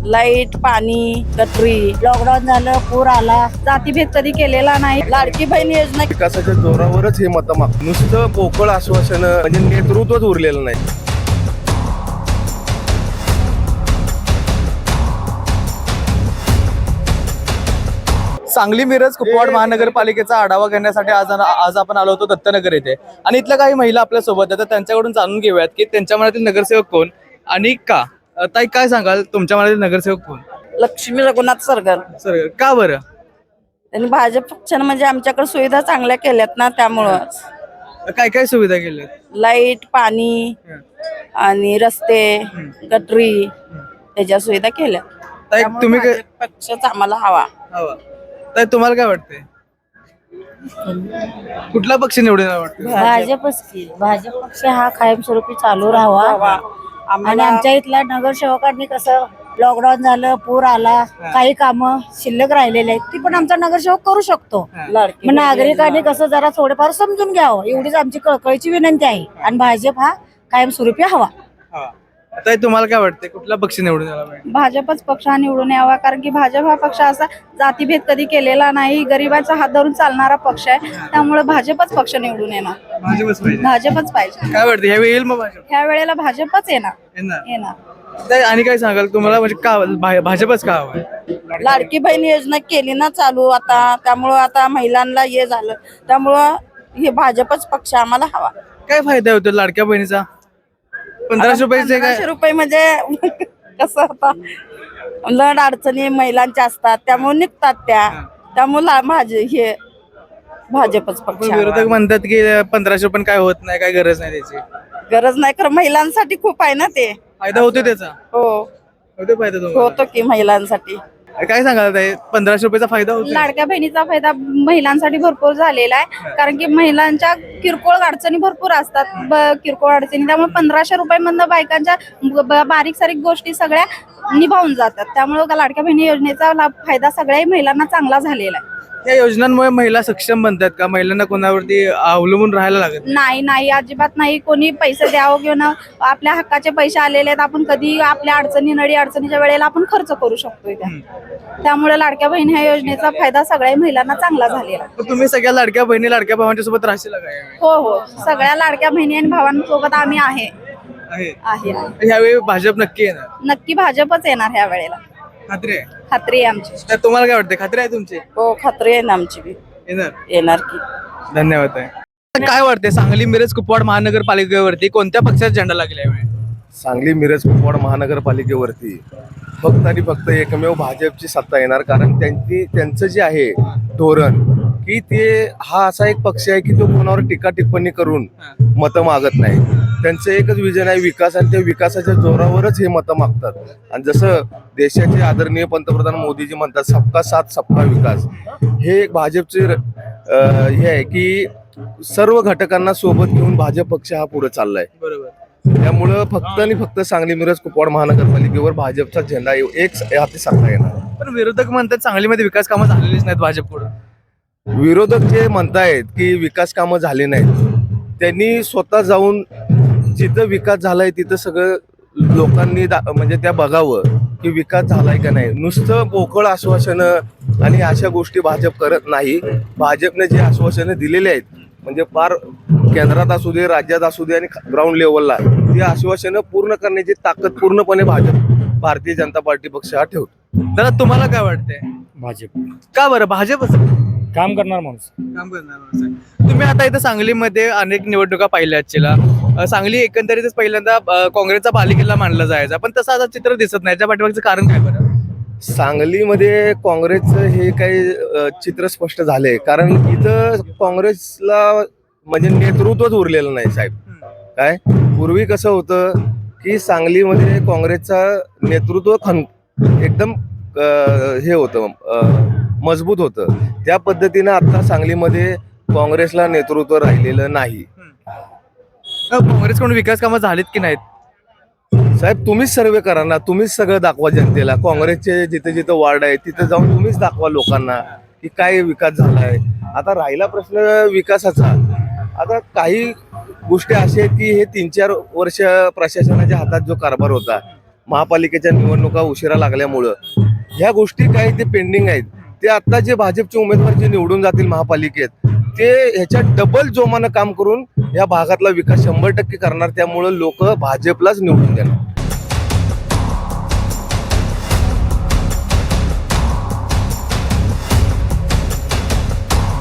Light, पाणी, गटरी, lockdown झालं, पूर आला, जातीभेद कधी केलेला नाही. लाडकी बहीण योजना विकासाच्या जोरावरच हे मतं माग नुसतं पोकळ आश्वासन म्हणजे नेतृत्वच उरलेलं नाही. सांगली मिरज कुपवाड महानगरपालिकेचा आढावा घेण्यासाठी आज आपण आलो होतो दत्तनगर येथे आणि इथल्या काही महिला आपल्या सोबत आहेत. त्यांच्याकडून जाणून घेऊयात की त्यांच्या मनातील नगरसेवक कोण आणि का. ताई, काय सांगाल तुमच्या मनातील नगरसेवक कोण? लक्ष्मी रघुनाथ सरगर. सर, का बरं? त्यांनी भाजप पक्षानं म्हणजे आमच्याकडे सुविधा चांगल्या केल्यात ना, त्यामुळं काय काय सुविधा केल्या? लाईट, पाणी आणि रस्ते, गटरी त्याच्या सुविधा केल्या. ताई, तुम्ही काय पक्षच आम्हाला हवा. हवा? ताई, तुम्हाला काय वाटतंय? कुठला पक्ष निवडून वाटतं? भाजपच की. भाजप पक्ष हा कायमस्वरूपी चालू राहावा. आणि आमच्या इथल्या नगरसेवकांनी कसं लॉकडाऊन झालं, पूर आला, काही कामं शिल्लक राहिलेले आहेत ती पण आमचा नगरसेवक करू शकतो. लाडकी मग नागरिकांनी कसं जरा थोडेफार समजून घ्यावं एवढीच आमची कळकळीची विनंती आहे. आणि भाजप हा कायमस्वरूपी हवा. ताई, तुम्हाला काय वाटतंय कुठला पक्ष निवडून यायला पाहिजे? भाजपच पक्ष हा निवडून यावा, कारण की भाजप हा पक्ष असा जातीभेद कधी केलेला नाही, गरिबाचा हात धरून चालणारा पक्ष आहे. त्यामुळे भाजपच पक्ष निवडून येणार. भाजपच पाहिजे. भाजपच पाहिजे. काय वाटतं ह्यावेळी येईल मग भाजप? ह्या वेळेला भाजपच येणार. येणार? येणार. ताई, आणि काय सांगाल तुम्हाला, म्हणजे का भाजपच का हवंय? लाडकी बहीण योजना केली ना चालू आता, त्यामुळं आता महिलांना हे झालं, त्यामुळं हे भाजपच पक्ष आम्हाला हवा. काय फायदा होतो लाडक्या बहिणीचा? 1500 रुपयाचे काय? 1500 रुपये म्हणजे कसं आता लढ अडचणी महिलांच्या असतात, त्यामुळे निघतात त्या, त्यामुळे हे भाजपच पक्ष हवा. विरोधक म्हणतात की 1500 पण काय होत नाही, काय गरज नाही त्याची. गरज नाही, खरं महिलांसाठी खूप आहे ना ते. फायदा होतो त्याचा? हो, होतो फायदा तुम्हाला? होतो की महिलांसाठी. काय सांगाल ताई, 1500 रुपयाचा फायदा होतो? लाडक्या बहिणीचा फायदा महिलांसाठी भरपूर झालेला आहे, कारण की महिलांच्या किरकोळ अडचणी भरपूर असतात, किरकोळ अडचणी, त्यामुळे 1500 रुपयामधनं बायकांच्या बारीक सारीक गोष्टी सगळ्या निभावून जातात. त्यामुळे लाडक्या बहिणी योजनेचा फायदा सगळ्या महिलांना चांगला झालेला आहे. या योजनांमुळे महिला सक्षम बनतात का? महिलांना कोणावरती अवलंबून राहायला लागत नाही नाही, अजिबात नाही. कोणी पैसे द्यावं घेऊन आपल्या हक्काचे पैसे आलेले आहेत, आपण कधी आपल्या नडी अडचणीच्या वेळेला आपण खर्च करू शकतोय त्यामुळे लाडक्या बहीण ह्या योजनेचा फायदा सगळ्या महिलांना चांगला झालेला. तुम्ही सगळ्या लाडक्या बहिणी लाडक्या भावांच्या सोबत राहशील काय? हो हो, सगळ्या लाडक्या बहिणी आणि भावांसोबत आम्ही आहे. ह्यावेळी भाजप नक्की येणार? नक्की भाजपच येणार ह्या वेळेला. खात्री आहे? खात्री आहे आमची. तर तुम्हाला काय वाटतं, खात्री आहे तुमची? हो, खात्री आहे ना आमची बी. येणार की. धन्यवाद आहे. काय वाटते सांगली मिरज कुपवाड महानगरपालिकेवरती कोणत्या पक्षाचा झेंडा लागला यावेळी? सांगली मिरज कुपवाड महानगरपालिकेवरती फक्त आणि फक्त एकमेव भाजपची सत्ता येणार. कारण त्यांचं जे आहे धोरण की ते हा असा एक पक्ष आहे की तो कोणावर टीका टिप्पणी करून मतं मागत नाही. त्यांचं एकच विजन आहे विकास, आणि त्या विकासाच्या जोरावरच हे मतं मागतात. आणि जसं देशाचे आदरणीय पंतप्रधान मोदीजी म्हणतात सबका साथ सबका विकास, हे एक भाजपचे हे आहे की सर्व घटकांना सोबत घेऊन भाजप पक्ष हा पुढे चाललाय. बरोबर. त्यामुळं फक्त आणि फक्त सांगली मिरज कुपवाड महानगरपालिकेवर भाजपचा झेंडा एक हाती सत्ता येणार. पण विरोधक म्हणतात सांगलीमध्ये विकास कामं झालेलीच नाहीत भाजपकडून. विरोधक जे म्हणतायत की विकास कामं झाली नाहीत, त्यांनी स्वतः जाऊन जिथं विकास झालाय तिथं सगळं लोकांनी म्हणजे त्या बघावं की विकास झालाय का नाही. नुसतं पोकळ आश्वासनं आणि अशा गोष्टी भाजप करत नाही. भाजपने जे आश्वासनं दिलेले आहेत म्हणजे फार केंद्रात असू दे, राज्यात असू दे आणि ग्राउंड लेवलला ती आश्वासनं पूर्ण करण्याची ताकद पूर्णपणे भारतीय जनता पार्टी पक्ष हा ठेवतो. दादा, तुम्हाला काय वाटतंय? भाजप. का बरं भाजपच? काम करणार माणूस. काम करणार माणूस. तुम्ही आता इथं सांगलीमध्ये अनेक निवडणुका पाहिल्या असतील. सांगली एकंदरीतच पहिल्यांदा काँग्रेसचा बालेकिल्ला मानला जायचा, पण तसं आता चित्र दिसत नाही. याच्या पाठीमागचं कारण काय बरं? सांगलीमध्ये काँग्रेसचं हे काही चित्र स्पष्ट झालंय. कारण इथं काँग्रेसला म्हणजे नेतृत्वच उरलेलं नाही साहेब. काय पूर्वी कसं होतं की सांगलीमध्ये काँग्रेसचा नेतृत्व एकदम हे होतं, मजबूत होतं. त्या पद्धतीनं आता सांगलीमध्ये काँग्रेसला नेतृत्व राहिलेलं नाही. काँग्रेसकडून विकास कामं झालीत की नाहीत? साहेब, तुम्हीच सर्वे करा ना, तुम्हीच सगळं दाखवा जनतेला. काँग्रेसचे जिथे जिथे वार्ड आहे तिथे जाऊन तुम्हीच दाखवा लोकांना की काय विकास झालाय. आता राहिला प्रश्न विकासाचा. आता काही गोष्टी अशा आहेत की हे 3-4 वर्ष प्रशासनाच्या हातात जो कारभार होता महापालिकेच्या निवडणुका उशिरा लागल्यामुळं ह्या गोष्टी काही ते पेंडिंग आहेत. ते आता जे भाजपचे उमेदवार जे निवडून जातील महापालिकेत ते ह्याच्या डबल जोमानं काम करून या भागातला विकास 100% करणार. त्यामुळं लोक भाजपलाच निवडून देणार.